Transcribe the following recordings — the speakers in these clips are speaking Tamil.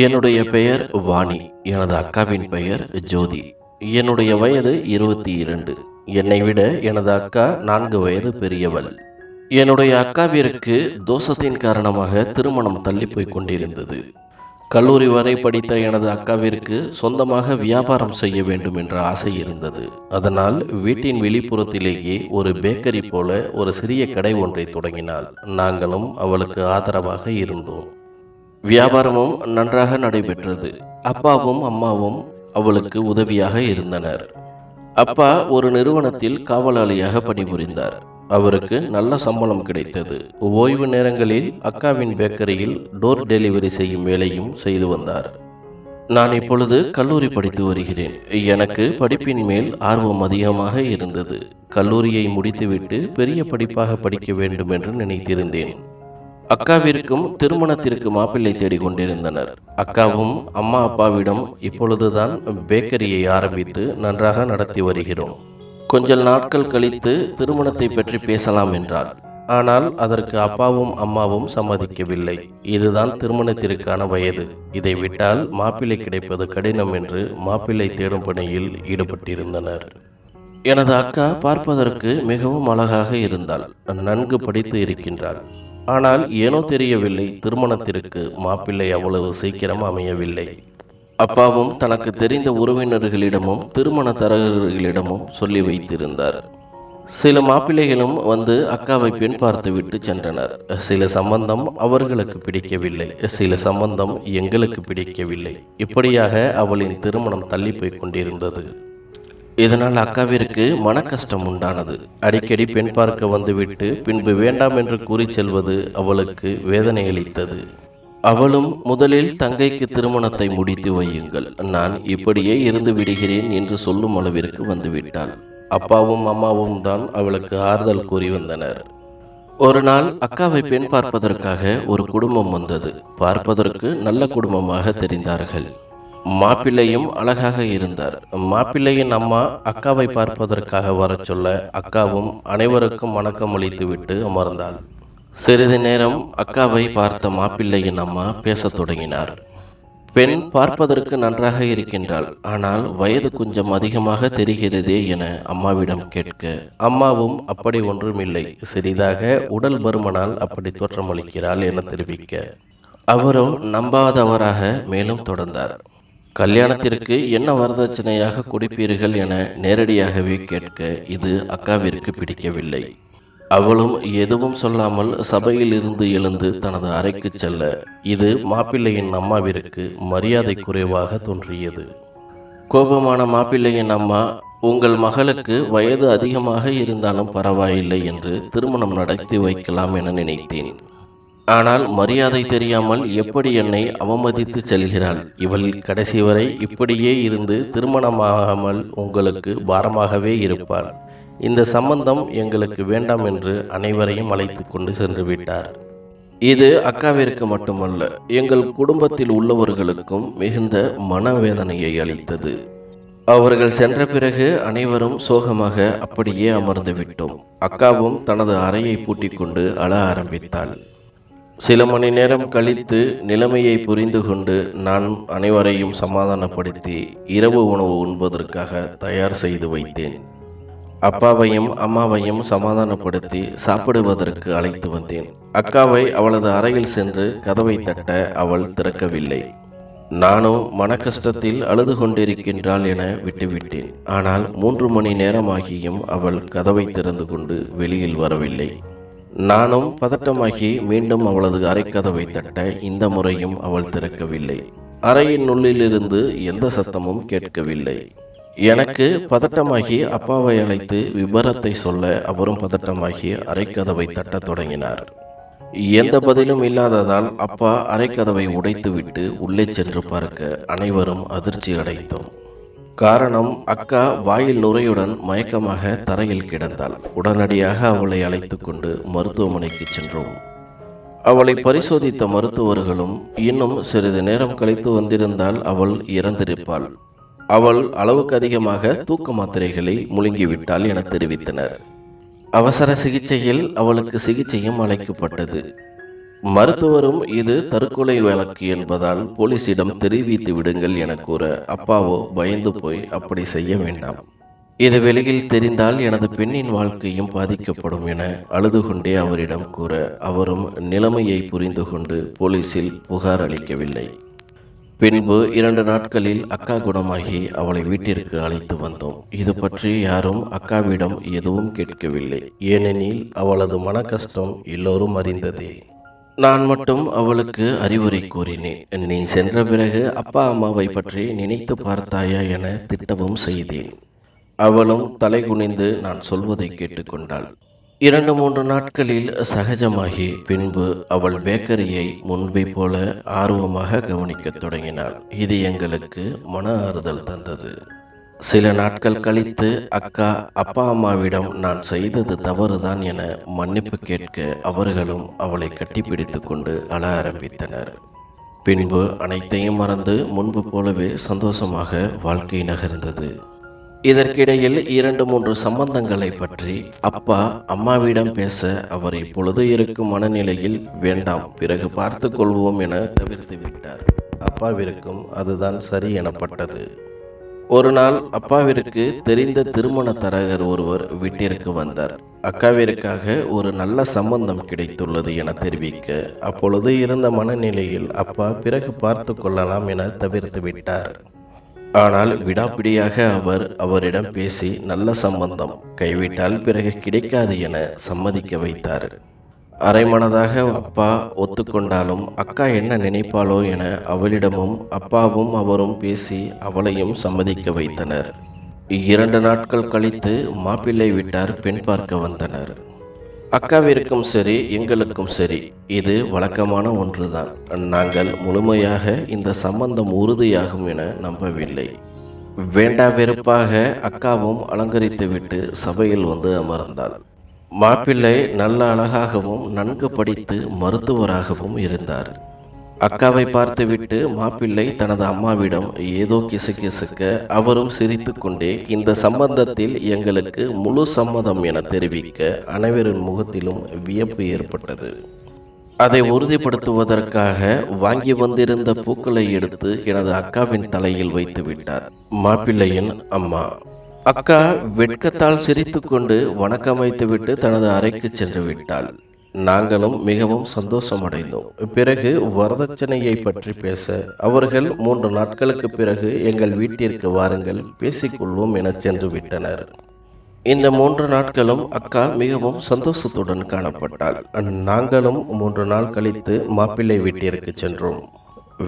என்னுடைய பெயர் வாணி. எனது அக்காவின் பெயர் ஜோதி. என்னுடைய வயது 22. என்னை விட எனது அக்கா 4 வயது பெரியவள். என்னுடைய அக்காவிற்கு தோஷத்தின் காரணமாக திருமணம் தள்ளி போய் கொண்டிருந்தது. கல்லூரி வரை படித்த எனது அக்காவிற்கு சொந்தமாக வியாபாரம் செய்ய வேண்டும் என்ற ஆசை இருந்தது. அதனால் வீட்டின் வெளிப்புறத்திலேயே ஒரு பேக்கரி போல ஒரு சிறிய கடை ஒன்றை தொடங்கினாள். நாங்களும் அவளுக்கு ஆதரவாக இருந்தோம். வியாபாரமும் நன்றாக நடைபெற்றது. அப்பாவும் அம்மாவும் அவளுக்கு உதவியாக இருந்தனர். அப்பா ஒரு நிறுவனத்தில் காவலாளியாக பணிபுரிந்தார். அவருக்கு நல்ல சம்பளம் கிடைத்தது. ஓய்வு நேரங்களில் அக்காவின் பேக்கரியில் டோர் டெலிவரி செய்யும் வேலையும் செய்து வந்தார். நான் இப்பொழுது கல்லூரி படித்து வருகிறேன். எனக்கு படிப்பின் மேல் ஆர்வம் அதிகமாக இருந்தது. கல்லூரியை முடித்துவிட்டு பெரிய படிப்பாக படிக்க வேண்டும் என்று நினைத்திருந்தேன். அக்காவிற்கும் திருமணத்திற்கு மாப்பிள்ளை தேடிக் கொண்டிருந்தனர். அக்காவும் அம்மா அப்பாவிடம் இப்பொழுதுதான் பேக்கரியை ஆரம்பித்து நன்றாக நடத்தி வருகிறோம். கொஞ்ச நாட்கள் கழித்து திருமணத்தை பற்றி பேசலாம் என்றார். ஆனால் அதற்கு அப்பாவும் அம்மாவும் சம்மதிக்கவில்லை. இதுதான் திருமணத்திற்கான வயது. இதை விட்டால் மாப்பிள்ளை கிடைப்பது கடினம் என்று மாப்பிள்ளை தேடும் பணியில் ஈடுபட்டிருந்தனர். எனது அக்கா பார்ப்பதற்கு மிகவும் அழகாக இருந்தாள். நன்கு படித்து இருக்கின்றாள். ஆனால் ஏனோ தெரியவில்லை, திருமணத்திற்கு மாப்பிள்ளை அவ்வளவு சீக்கிரம் அமையவில்லை. அப்பாவும் தனக்கு தெரிந்த உறவினர்களிடமும் திருமண தரகர்களிடமும் சொல்லி வைத்திருந்தார். சில மாப்பிள்ளைகளும் வந்து அக்காவை பெண் பார்த்து விட்டு சென்றனர். சில சம்பந்தம் அவர்களுக்கு பிடிக்கவில்லை, சில சம்பந்தம் எங்களுக்கு பிடிக்கவில்லை. இப்படியாக அவளின் திருமணம் தள்ளி போய் கொண்டிருந்தது. இதனால் அக்காவிற்கு மன கஷ்டம் உண்டானது. அடிக்கடி பெண் பார்க்க வந்துவிட்டு பின்பு வேண்டாம் என்று கூறி செல்வது அவளுக்கு வேதனை அளித்தது. அவளும் முதலில் தங்கைக்கு திருமணத்தை முடித்து வையுங்கள், நான் இப்படியே இருந்து விடுகிறேன் என்று சொல்லும் அளவிற்கு வந்துவிட்டாள். அப்பாவும் அம்மாவும் தான் அவளுக்கு ஆறுதல் கூறி வந்தனர். ஒரு நாள் அக்காவை பெண் பார்ப்பதற்காக ஒரு குடும்பம் வந்தது. பார்ப்பதற்கு நல்ல குடும்பமாக தெரிந்தார்கள். மாப்பிள்ளையும் அழகாக இருந்தார். மாப்பிள்ளையின் அம்மா அக்காவை பார்ப்பதற்காக வர சொல்ல அக்காவும் அனைவருக்கும் வணக்கம் அளித்துவிட்டு அமர்ந்தாள். சிறிது நேரம் அக்காவை பார்த்த மாப்பிள்ளையின் அம்மா பேசத் தொடங்கினார். பெண் பார்ப்பதற்கு நன்றாக இருக்கின்றாள், ஆனால் வயது கொஞ்சம் அதிகமாக தெரிகிறதே என அம்மாவிடம் கேட்க, அம்மாவும் அப்படி ஒன்றுமில்லை, சிறிதாக உடல் பருமனால் அப்படி தோற்றமளிக்கிறாள் என தெரிவிக்க, அவரோ நம்பாதவராக மேலும் தொடர்ந்தார். கல்யாணத்திற்கு என்ன வரதட்சணையாக கொடுப்பீர்கள் என நேரடியாகவே கேட்க இது அக்காவிற்கு பிடிக்கவில்லை. அவளும் எதுவும் சொல்லாமல் சபையில் இருந்து எழுந்து தனது அறைக்கு செல்ல இது மாப்பிள்ளையின் அம்மாவிற்கு மரியாதை குறைவாக தோன்றியது. கோபமான மாப்பிள்ளையின் அம்மா, உங்கள் மகளுக்கு வயது அதிகமாக இருந்தாலும் பரவாயில்லை என்று திருமணம் நடத்தி வைக்கலாம் என நினைத்தேன். ஆனால் மரியாதை தெரியாமல் எப்படி என்னை அவமதித்து செல்கிறாள். இவள் கடைசி வரை இப்படியே இருந்து திருமணமாகாமல் உங்களுக்கு பாரமாகவே இருப்பாள். இந்த சம்பந்தம் எங்களுக்கு வேண்டாம் என்று அனைவரையும் அழைத்து கொண்டு சென்று விட்டார். இது அக்காவிற்கு மட்டுமல்ல, எங்கள் குடும்பத்தில் உள்ளவர்களுக்கும் மிகுந்த மனவேதனையை அளித்தது. அவர்கள் சென்ற பிறகு அனைவரும் சோகமாக அப்படியே அமர்ந்து விட்டோம். அக்காவும் தனது அறையை பூட்டிக் கொண்டு அழ ஆரம்பித்தாள். சில மணி நேரம் கழித்து நிலைமையை புரிந்து கொண்டு நான் அனைவரையும் சமாதானப்படுத்தி இரவு உணவு உண்பதற்காக தயார் செய்து வைத்தேன். அப்பாவையும் அம்மாவையும் சமாதானப்படுத்தி சாப்பிடுவதற்கு அழைத்து வந்தேன். அக்காவை அவளது அறையில் சென்று கதவை தட்ட அவள் திறக்கவில்லை. நானும் மன கஷ்டத்தில் அழுது கொண்டிருக்கின்றாள் என விட்டுவிட்டேன். ஆனால் 3 மணி நேரமாகியும் அவள் கதவை திறந்து கொண்டு வெளியில் வரவில்லை. நானும் பதட்டமாகி மீண்டும் அவளது அறைக்கதவை தட்ட இந்த முறையும் அவள் திறக்கவில்லை. அறையின் உள்ளிலிருந்து எந்த சத்தமும் கேட்கவில்லை. எனக்கு பதட்டமாகி அப்பாவை அழைத்து விபரத்தை சொல்ல அவரும் பதட்டமாகி அறைக்கதவை தட்டத் தொடங்கினார். எந்த பதிலும் இல்லாததால் அப்பா அறைக்கதவை உடைத்துவிட்டு உள்ளே சென்று பார்க்க அனைவரும் அதிர்ச்சி அடைந்தோம். காரணம், அக்கா வாயில் நுரையுடன் மயக்கமாக தரையில் கிடந்தாள். உடனடியாக அவளை அழைத்து கொண்டு மருத்துவமனைக்கு சென்றோம். அவளை பரிசோதித்த மருத்துவர்களும் இன்னும் சிறிது நேரம் கழித்து வந்திருந்தால் அவள் இறந்திருப்பாள். அவள் அளவுக்கு அதிகமாக தூக்க மாத்திரைகளை முழுங்கிவிட்டாள் என தெரிவித்தனர். அவசர சிகிச்சையில் அவளுக்கு சிகிச்சையும் அளிக்கப்பட்டது. மருத்துவரும் இது தற்கொலை வழக்கு என்பதால் போலீசிடம் தெரிவித்து விடுங்கள் என கூற, அப்பாவோ பயந்து போய் அப்படி செய்ய வேண்டாம், இது வெளியில் தெரிந்தால் எனது பெண்ணின் வாழ்க்கையும் பாதிக்கப்படும் என அழுது கொண்டே அவரிடம் கூற, அவரும் நிலைமையை புரிந்து கொண்டு போலீசில் புகார் அளிக்கவில்லை. பின்பு 2 நாட்களில் அக்கா குணமாகி அவளை வீட்டிற்கு அழைத்து வந்தோம். இது பற்றி யாரும் அக்காவிடம் எதுவும் கேட்கவில்லை. ஏனெனில் அவளது மன கஷ்டம் எல்லோரும் அறிந்ததே. நான் மட்டும் அவளுக்கு அறிவுரை கூறினேன். நீ சென்ற பிறகு அப்பா அம்மாவை பற்றி நினைத்து பார்த்தாயா என திட்டவும் செய்தேன். அவளும் தலை குனிந்து நான் சொல்வதை கேட்டுக்கொண்டாள். 2-3 நாட்களில் சகஜமாகி பின்பு அவள் பேக்கரியை முன்பை போல ஆர்வமாக கவனிக்கத் தொடங்கினாள். இது எங்களுக்கு மன ஆறுதல் தந்தது. சில நாட்கள் கழித்து அக்கா அப்பா அம்மாவிடம் நான் செய்தது தவறுதான் என மன்னிப்பு கேட்க அவர்களும் அவளை கட்டிப்பிடித்து கொண்டு அழ ஆரம்பித்தனர். பின்பு அனைத்தையும் மறந்து முன்பு போலவே சந்தோஷமாக வாழ்க்கை நகர்ந்தது. இதற்கிடையில் 2-3 சம்பந்தங்களை பற்றி அப்பா அம்மாவிடம் பேச, அவர் இப்பொழுது இருக்கும் மனநிலையில் வேண்டாம், பிறகு பார்த்து கொள்வோம் என தவிர்த்து விட்டார். அப்பாவிற்கும் அதுதான் சரி எனப்பட்டது. ஒரு நாள் அப்பாவிற்கு தெரிந்த திருமண தரகர் ஒருவர் வீட்டிற்கு வந்தார். அக்காவிற்காக ஒரு நல்ல சம்பந்தம் கிடைத்துள்ளது என தெரிவிக்க, அப்பொழுது இருந்த மனநிலையில் அப்பா பிறகு பார்த்து கொள்ளலாம் என தவிர்த்து விட்டார். ஆனால் விடாப்பிடியாக அவரிடம் பேசி நல்ல சம்பந்தம், கைவிட்டால் பிறகு கிடைக்காது என சம்மதிக்க வைத்தார். அரைமனதாக அப்பா ஒத்துக்கொண்டாலும் அக்கா என்ன நினைப்பாளோ என அவளிடமும் அப்பாவும் அவரும் பேசி அவளையும் சம்மதிக்க வைத்தனர். 2 நாட்கள் கழித்து மாப்பிள்ளை வீட்டார் பெண் பார்க்க வந்தனர். அக்காவிற்கும் சரி எங்களுக்கும் சரி இது வழக்கமான ஒன்றுதான். நாங்கள் முழுமையாக இந்த சம்பந்தம் உறுதியாகும் என நம்பவில்லை. வேண்டா வெறுப்பாக அக்காவும் அலங்கரித்துவிட்டு சபையில் வந்து அமர்ந்தாள். மாப்பிள்ளை நல்ல அழகாகவும் நன்கு படித்து மருத்துவராகவும் இருந்தார். அக்காவை பார்த்துவிட்டு மாப்பிள்ளை தனது அம்மாவிடம் ஏதோ கிசுகிசுக்க, அவரும் சிரித்து கொண்டே இந்த சம்பந்தத்தில் எங்களுக்கு முழு சம்மதம் என தெரிவிக்க அனைவரின் முகத்திலும் வியப்பு ஏற்பட்டது. அதை உறுதிப்படுத்துவதற்காக வாங்கி வந்திருந்த பூக்களை எடுத்து எனது அக்காவின் தலையில் வைத்து விட்டார் மாப்பிள்ளையின் அம்மா. அக்கா வெட்கத்தால் சிரித்து கொண்டு வணக்கம் வைத்துவிட்டு தனது அறைக்கு சென்று விட்டாள். நாங்களும் மிகவும் சந்தோஷமடைந்தோம். பிறகு வரதட்சணையை பற்றி பேச, அவர்கள் 3 நாட்களுக்கு பிறகு எங்கள் வீட்டிற்கு வாருங்கள், பேசிக்கொள்வோம் என சென்று விட்டனர். இந்த 3 நாட்களும் அக்கா மிகவும் சந்தோஷத்துடன் காணப்பட்டாள். நாங்களும் 3 நாள் கழித்து மாப்பிள்ளை வீட்டிற்கு சென்றோம்.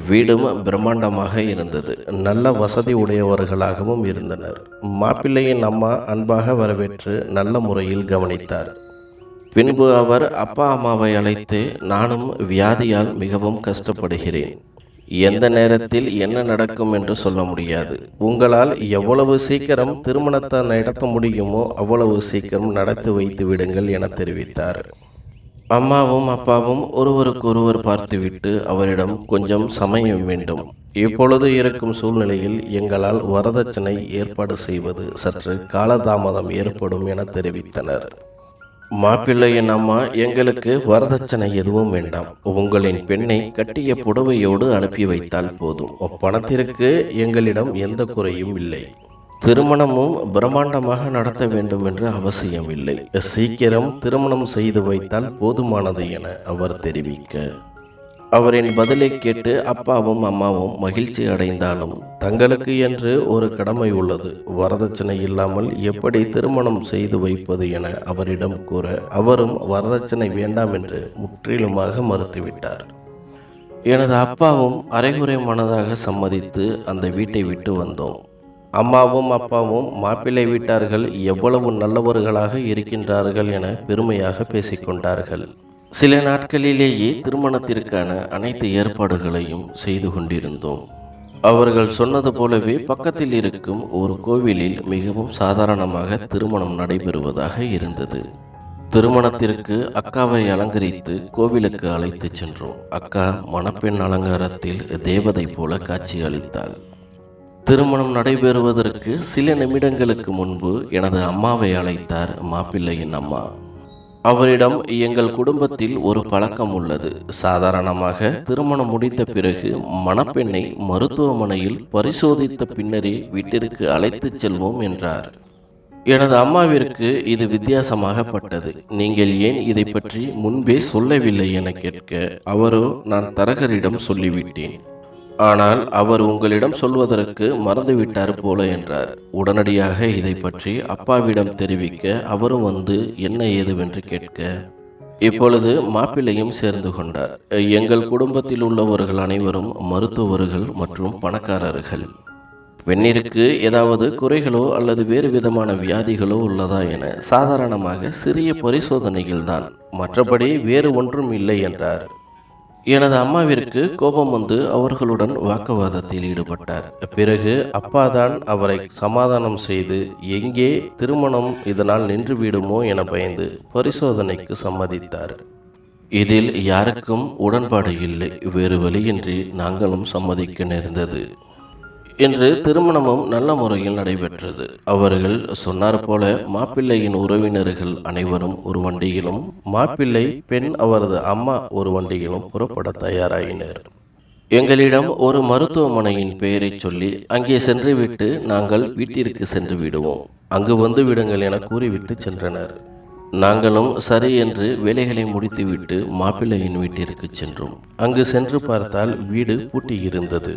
வீடும் பிரம்மாண்டமாக இருந்தது. நல்ல வசதி உடையவர்களாகவும் இருந்தனர். மாப்பிள்ளையின் அம்மா அன்பாக வரவேற்று நல்ல முறையில் கவனித்தார். பின்பு அவர் அப்பா அம்மாவை அழைத்து, நானும் வியாதியால் மிகவும் கஷ்டப்படுகிறேன். எந்த நேரத்தில் என்ன நடக்கும் என்று சொல்ல முடியாது. உங்களால் எவ்வளவு சீக்கிரம் திருமணத்தை நடத்த முடியுமோ அவ்வளவு சீக்கிரம் நடத்தி வைத்து விடுங்கள் என தெரிவித்தார். அம்மாவும் அப்பாவும் ஒருவருக்கொருவர் பார்த்துவிட்டு அவரிடம் கொஞ்சம் சமயம் வேண்டும், இப்பொழுது இருக்கும் சூழ்நிலையில் எங்களால் வரதட்சணை ஏற்பாடு செய்வது சற்று காலதாமதம் ஏற்படும் என தெரிவித்தனர். மாப்பிள்ளையின் அம்மா, எங்களுக்கு வரதட்சணை எதுவும் வேண்டாம், உங்களின் பெண்ணை கட்டிய புடவையோடு அனுப்பி வைத்தால் போதும், பணத்திற்கு எங்களிடம் எந்த குறையும் இல்லை. திருமணமும் பிரம்மாண்டமாக நடத்த வேண்டும் என்று அவசியம் இல்லை, சீக்கிரம் திருமணம் செய்து வைத்தால் போதுமானது என அவர் தெரிவிக்க, அவரின் பதிலை கேட்டு அப்பாவும் அம்மாவும் மகிழ்ச்சி அடைந்தாலும் தங்களுக்கு என்று ஒரு கடமை உள்ளது, வரதட்சணை இல்லாமல் எப்படி திருமணம் செய்து வைப்பது என அவரிடம் கூற, அவரும் வரதட்சணை வேண்டாம் என்று முற்றிலுமாக மறுத்துவிட்டார். எனது அப்பாவும் அரைகுறை மனதாக சம்மதித்து அந்த வீட்டை விட்டு வந்தோம். அம்மாவும் அப்பாவும் மாப்பிள்ளை வீட்டார்கள் எவ்வளவு நல்லவர்களாக இருக்கின்றார்கள் என பெருமையாக பேசிக்கொண்டார்கள். சில நாட்களிலேயே திருமணத்திற்கான அனைத்து ஏற்பாடுகளையும் செய்து கொண்டிருந்தோம். அவர்கள் சொன்னது போலவே பக்கத்தில் இருக்கும் ஒரு கோவிலில் மிகவும் சாதாரணமாக திருமணம் நடைபெறுவதாக இருந்தது. திருமணத்திற்கு அக்காவை அலங்கரித்து கோவிலுக்கு அழைத்து சென்றோம். அக்கா மணப்பெண் அலங்காரத்தில் தேவதை போல காட்சி அளித்தாள். திருமணம் நடைபெறுவதற்கு சில நிமிடங்களுக்கு முன்பு எனது அம்மாவை அழைத்தார் மாப்பிள்ளையின் அம்மா. அவரிடம் எங்கள் குடும்பத்தில் ஒரு பழக்கம் உள்ளது. சாதாரணமாக திருமணம் முடிந்த பிறகு மணப்பெண்ணை மருத்துவமனையில் பரிசோதித்த பின்னரே வீட்டிற்கு அழைத்துச் செல்வோம் என்றார். எனது அம்மாவிற்கு இது வித்தியாசமாகப்பட்டது. நீங்கள் ஏன் இதை பற்றி முன்பே சொல்லவில்லை என கேட்க, அவரோ நான் தரகரிடம் சொல்லிவிட்டேன், ஆனால் அவர் உங்களிடம் சொல்வதற்கு மறந்துவிட்டார் போல என்றார். உடனடியாக இதை பற்றி அப்பாவிடம் தெரிவிக்க அவரும் வந்து என்ன ஏதுவென்று கேட்க, இப்பொழுது மாப்பிள்ளையும் சேர்ந்து கொண்டார். எங்கள் குடும்பத்தில் உள்ளவர்கள் அனைவரும் மருத்துவர்கள் மற்றும் பணக்காரர்கள். பெண்ணிற்கு ஏதாவது குறைகளோ அல்லது வேறு விதமான வியாதிகளோ உள்ளதா என சாதாரணமாக சிறிய பரிசோதனைகள் தான், மற்றபடி வேறு ஒன்றும் இல்லை என்றார். எனது அம்மாவிற்கு கோபம் வந்து அவர்களுடன் வாக்குவாதத்தில் ஈடுபட்டார். பிறகு அப்பாதான் அவரை சமாதானம் செய்து, எங்கே திருமணம் இதனால் நின்றுவிடுமோ என பயந்து பரிசோதனைக்கு சம்மதித்தார். இதில் யாருக்கும் உடன்பாடு இல்லை. வேறு வழியின்றி நாங்களும் சம்மதிக்க நேர்ந்தது. இன்று திருமணமும் நல்ல முறையில் நடைபெற்றது. அவர்கள் சொன்னார் போல மாப்பிள்ளையின் உறவினர்கள் அனைவரும் ஒரு வண்டியிலும், மாப்பிள்ளை பெண் அவரது அம்மா ஒரு வண்டியிலும் புறப்பட தயாராயினர். எங்களிடம் ஒரு மருத்துவமனையின் பெயரை சொல்லி அங்கே சென்றுவிட்டு நாங்கள் வீட்டிற்கு சென்று விடுவோம், அங்கு வந்து விடுங்கள் என கூறிவிட்டு சென்றனர். நாங்களும் சரி என்று வேலைகளை முடித்துவிட்டு மாப்பிள்ளையின் வீட்டிற்கு சென்றோம். அங்கு சென்று பார்த்தால் வீடு பூட்டியிருந்தது.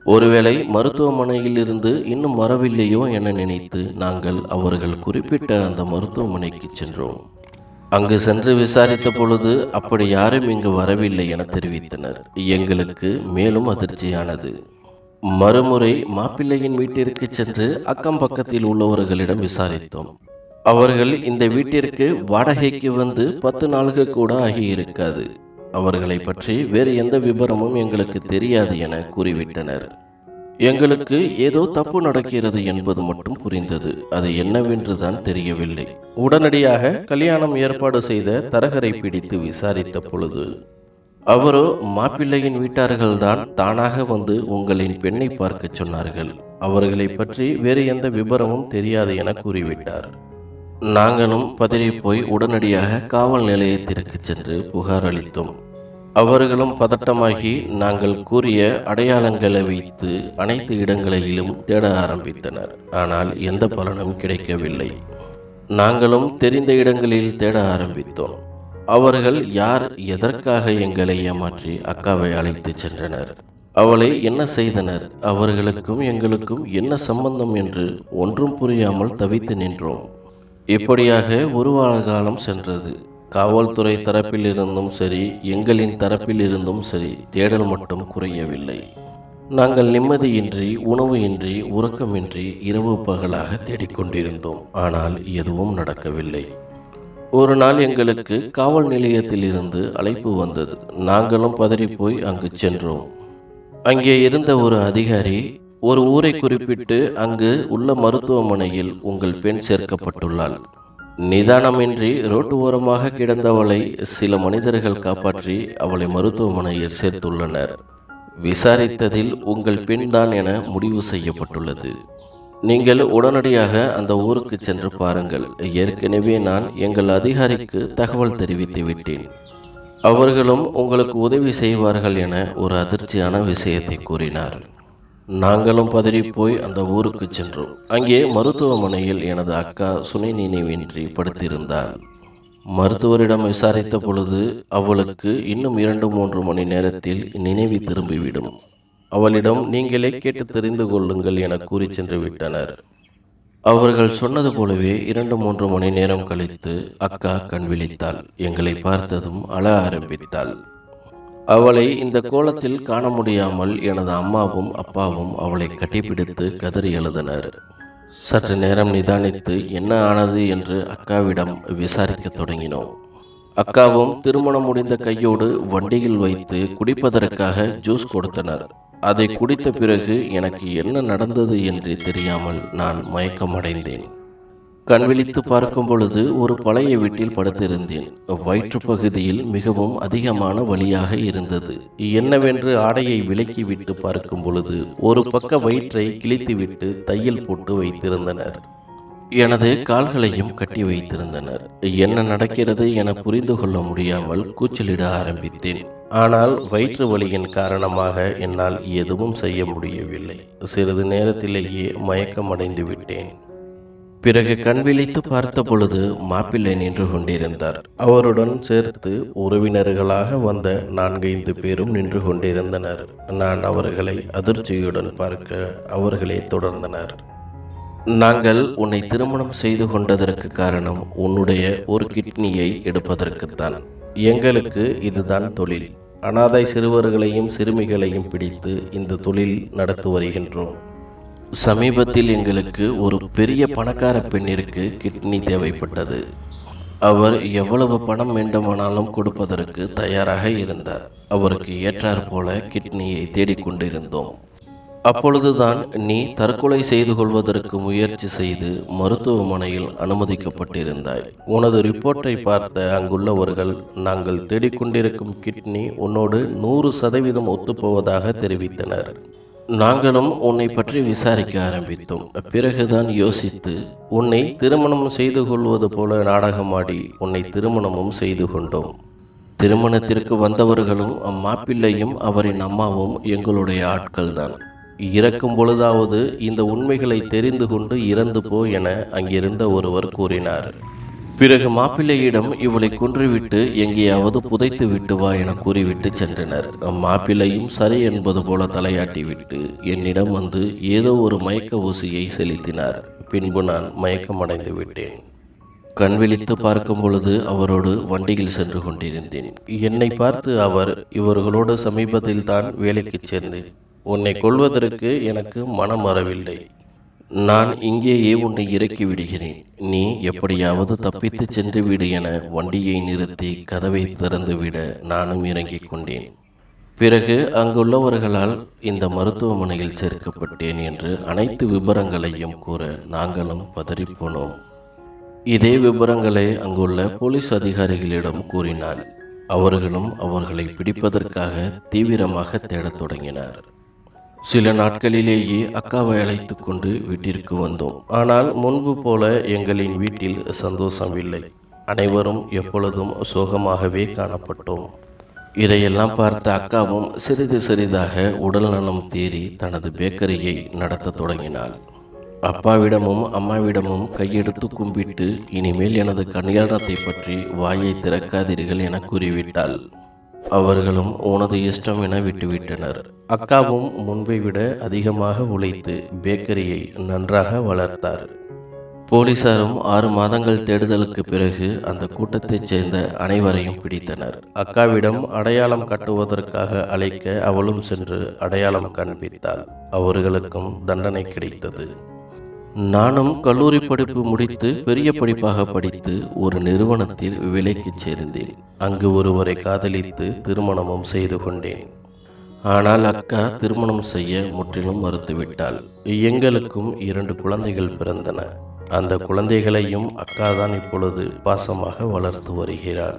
ஒருவேளை மருத்துவமனையில் இருந்து இன்னும் வரவில்லையோ என நினைத்து நாங்கள் அவர்கள் குறிப்பிட்ட அந்த மருத்துவமனைக்கு சென்றோம். அங்கு சென்று விசாரித்த பொழுது அப்படி யாரும் இங்கு வரவில்லை என தெரிவித்தனர். எங்களுக்கு மேலும் அதிர்ச்சியானது. மறுமுறை மாப்பிள்ளையின் வீட்டிற்கு சென்று அக்கம் பக்கத்தில் உள்ளவர்களிடம் விசாரித்தோம். அவர்கள் இந்த வீட்டிற்கு வாடகைக்கு வந்து 10 நாள்கள் கூட ஆகியிருக்காது. அவர்களை பற்றி வேறு எந்த விபரமும் எங்களுக்கு தெரியாது என கூறிவிட்டனர். எங்களுக்கு ஏதோ தப்பு நடக்கிறது என்பது மட்டும் புரிந்தது. அது என்னவென்றுதான் தெரியவில்லை. உடனடியாக கல்யாணம் ஏற்பாடு செய்த தரகரை பிடித்து விசாரித்த பொழுது அவரோ மாப்பிள்ளையின் வீட்டார்கள்தான் தானாக வந்து உங்களின் பெண்ணை பார்க்க சொன்னார்கள், அவர்களை பற்றி வேறு எந்த விபரமும் தெரியாது என கூறிவிட்டார். நாங்களும் பதறிப்போய் உடனடியாக காவல் நிலையத்திற்கு சென்று புகார் அளித்தோம். அவர்களும் பதட்டமாகி நாங்கள் கூறிய அடையாளங்களை வைத்து அனைத்து இடங்களிலும் தேட ஆரம்பித்தனர். ஆனால் எந்த பலனும் கிடைக்கவில்லை. நாங்களும் தெரிந்த இடங்களில் தேட ஆரம்பித்தோம். அவர்கள் யார், எதற்காக எங்களை ஏமாற்றி அக்காவை அழைத்து சென்றனர், அவளை என்ன செய்தனர், அவர்களுக்கும் எங்களுக்கும் என்ன சம்பந்தம் என்று ஒன்றும் புரியாமல் தவித்து நின்றோம். இப்படியாக ஒரு வார காலம் சென்றது. காவல்துறை தரப்பில் இருந்தும் சரி, எங்களின் தரப்பில் இருந்தும் சரி, தேடல் மட்டும் குறையவில்லை. நாங்கள் நிம்மதியின்றி, உணவு இன்றி, உறக்கமின்றி இரவு பகலாக தேடிக்கொண்டிருந்தோம். ஆனால் எதுவும் நடக்கவில்லை. ஒரு நாள் எங்களுக்கு காவல் நிலையத்தில் இருந்து அழைப்பு வந்தது. நாங்களும் பதறிப்போய் அங்கு சென்றோம். அங்கே இருந்த ஒரு அதிகாரி ஒரு ஊரை குறிப்பிட்டு, அங்கு உள்ள மருத்துவமனையில் உங்கள் பெண் சேர்க்கப்பட்டுள்ளாள். நிதானமின்றி ரோட்டு ஓரமாக கிடந்தவளை சில மனிதர்கள் காப்பாற்றி அவளை மருத்துவமனையில் சேர்த்துள்ளனர். விசாரித்ததில் உங்கள் பெண் தான் என முடிவு செய்யப்பட்டுள்ளது. நீங்கள் உடனடியாக அந்த ஊருக்கு சென்று பாருங்கள். ஏற்கனவே நான் எங்கள் அதிகாரிக்கு தகவல் தெரிவித்து விட்டேன். அவர்களும் உங்களுக்கு உதவி செய்வார்கள் என ஒரு அதிர்ச்சியான விஷயத்தை கூறினார். நாங்களும் பதறிப்போய் அந்த ஊருக்கு சென்றோம். அங்கே மருத்துவமனையில் எனது அக்கா சுனை நினைவின்றி படுத்திருந்தாள். மருத்துவரிடம் விசாரித்த பொழுது அவளுக்கு இன்னும் 2-3 மணி நேரத்தில் நினைவு திரும்பிவிடும். அவளிடம் நீங்களே கேட்டு தெரிந்து கொள்ளுங்கள் என கூறி சென்று விட்டனர். அவர்கள் சொன்னது போலவே 2-3 மணி நேரம் கழித்து அக்கா கண் விழித்தாள். எங்களை பார்த்ததும் அழ ஆரம்பித்தாள். அவளை இந்த கோலத்தில் காண முடியாமல் எனது அம்மாவும் அப்பாவும் அவளை கட்டிப்பிடித்து கதறி எழுதனர். சற்று நேரம் நிதானித்து என்ன ஆனது என்று அக்காவிடம் விசாரிக்க தொடங்கினோம். அக்காவும் திருமணம் முடிந்த கையோடு வண்டியில் வைத்து குடிப்பதற்காக ஜூஸ் கொடுத்தனர். அதை குடித்த பிறகு எனக்கு என்ன நடந்தது என்று தெரியாமல் நான் மயக்கமடைந்தேன். கண் விழித்து பார்க்கும் பொழுது ஒரு பழைய வீட்டில் படுத்திருந்தேன். வயிற்று பகுதியில் மிகவும் அதிகமான வலியாக இருந்தது. என்னவென்று ஆடையை விலக்கி விட்டு பார்க்கும் பொழுது ஒரு பக்க வயிற்றை கிழித்துவிட்டு தையல் போட்டு வைத்திருந்தனர். எனது கால்களையும் கட்டி வைத்திருந்தனர். என்ன நடக்கிறது என புரிந்து கொள்ள முடியாமல் கூச்சலிட ஆரம்பித்தேன். ஆனால் வயிற்று வலியின் காரணமாக என்னால் எதுவும் செய்ய முடியவில்லை. சிறிது நேரத்திலேயே மயக்கமடைந்து விட்டேன். பிறகு கண் விழித்து பார்த்த பொழுது மாப்பிள்ளை நின்று கொண்டிருந்தார். அவருடன் சேர்த்து உறவினர்களாக வந்த 4-5 பேரும் நின்று கொண்டிருந்தனர். நான் அவர்களை அதிர்ச்சியுடன் பார்க்க அவர்களே தொடர்ந்தனர். நாங்கள் உன்னை திருமணம் செய்து கொண்டதற்கு காரணம் உன்னுடைய ஒரு கிட்னியை எடுப்பதற்குத்தான். எங்களுக்கு இதுதான் தொழில். அனாதை சிறுவர்களையும் சிறுமிகளையும் பிடித்து இந்த தொழில் நடத்தி வருகின்றோம். சமீபத்தில் எங்களுக்கு ஒரு பெரிய பணக்கார பெண்ணிற்கு கிட்னி தேவைப்பட்டது. அவர் எவ்வளவு பணம் வேண்டுமானாலும் கொடுப்பதற்கு தயாராக இருந்தார். அவருக்கு ஏற்றாற் போல கிட்னியை தேடிக்கொண்டிருந்தோம். அப்பொழுதுதான் நீ தற்கொலை செய்து கொள்வதற்கு முயற்சி செய்து மருத்துவமனையில் அனுமதிக்கப்பட்டிருந்தாய். உனது ரிப்போர்ட்டை பார்த்த அங்குள்ளவர்கள் நாங்கள் தேடிக்கொண்டிருக்கும் கிட்னி உன்னோடு 100% ஒத்துப்போவதாக தெரிவித்தனர். நாங்களும் உன்னை பற்றி விசாரிக்க ஆரம்பித்தோம். பிறகுதான் யோசித்து உன்னை திருமணம் செய்து கொள்வது போல நாடகமாடி உன்னை திருமணமும் செய்து கொண்டோம். திருமணத்திற்கு வந்தவர்களும் மாப்பிள்ளையும் அவரின் அம்மாவும் எங்களுடைய ஆட்கள்தான். இறக்கும் பொழுதாவது இந்த உண்மைகளை தெரிந்து கொண்டு இறந்து போ என அங்கிருந்த ஒருவர் கூறினார். பிறகு மாப்பிள்ளையிடம் இவளை கொன்றுவிட்டு எங்கேயாவது புதைத்து விட்டு வா என கூறிவிட்டு சென்றனர். மாப்பிள்ளையும் சரி என்பது போல தலையாட்டிவிட்டு என்னிடம் வந்து ஏதோ ஒரு மயக்க ஊசியை செலுத்தினார். பின்பு நான் மயக்கமடைந்து விட்டேன். கண் விழித்து பார்க்கும் பொழுது அவரோடு வண்டியில் சென்று கொண்டிருந்தேன். என்னை பார்த்து அவர், இவர்களோடு சமீபத்தில் தான் வேலைக்கு சேர்ந்தேன். உன்னை கொல்வதற்கு எனக்கு மனம் வரவில்லை. நான் இங்கேயே உன்னை இறக்கி விடுகிறேன். நீ எப்படியாவது தப்பித்து சென்று விடு என வண்டியை நிறுத்தி கதவை திறந்துவிட நானும் இறங்கிக் கொண்டேன். பிறகு அங்குள்ளவர்களால் இந்த மருத்துவமனையில் சேர்க்கப்பட்டேன் என்று அனைத்து விபரங்களையும் கூற நாங்களும் பதறிப்போனோம். இதே விபரங்களை அங்குள்ள போலீஸ் அதிகாரிகளிடம் கூறினார். அவர்களும் அவர்களை பிடிப்பதற்காக தீவிரமாக தேடத் தொடங்கினார். சில நாட்களிலேயே அக்காவை அழைத்து கொண்டு வீட்டிற்கு வந்தோம். ஆனால் முன்பு போல எங்களின் வீட்டில் சந்தோஷம் இல்லை. அனைவரும் எப்பொழுதும் சோகமாகவே காணப்பட்டோம். இதையெல்லாம் பார்த்த அக்காவும் சிறிது சிறிதாக உடல் நலம் தேறி தனது பேக்கரியை நடத்த தொடங்கினாள். அப்பாவிடமும் அம்மாவிடமும் கையெடுத்து கும்பிட்டு இனிமேல் எனது கல்யாணத்தை பற்றி வாயை திறக்காதீர்கள் என கூறிவிட்டாள். அவர்களும் உனது இஷ்டம் என விட்டுவிட்டனர். அக்காவும் முன்பை விட அதிகமாக உழைத்து பேக்கரியை நன்றாக வளர்த்தார். போலீசாரும் 6 மாதங்கள் தேடுதலுக்கு பிறகு அந்த கூட்டத்தைச் சேர்ந்த அனைவரையும் பிடித்தனர். அக்காவிடம் அடையாளம் கட்டுவதற்காக அழைக்க அவளும் சென்று அடையாளம் காண்பித்தாள். அவர்களுக்கும் தண்டனை கிடைத்தது. நானும் கல்லூரி படிப்பு முடித்து பெரிய படிப்பாக படித்து ஒரு நிறுவனத்தில் வேலைக்கு சேர்ந்தேன். அங்கு ஒருவரை காதலித்து திருமணமும் செய்து கொண்டேன். ஆனால் அக்கா திருமணம் செய்ய முற்றிலும் மறுத்துவிட்டாள். எங்களுக்கும் 2 குழந்தைகள் பிறந்தன. அந்த குழந்தைகளையும் அக்கா தான் இப்பொழுது பாசமாக வளர்த்து வருகிறாள்.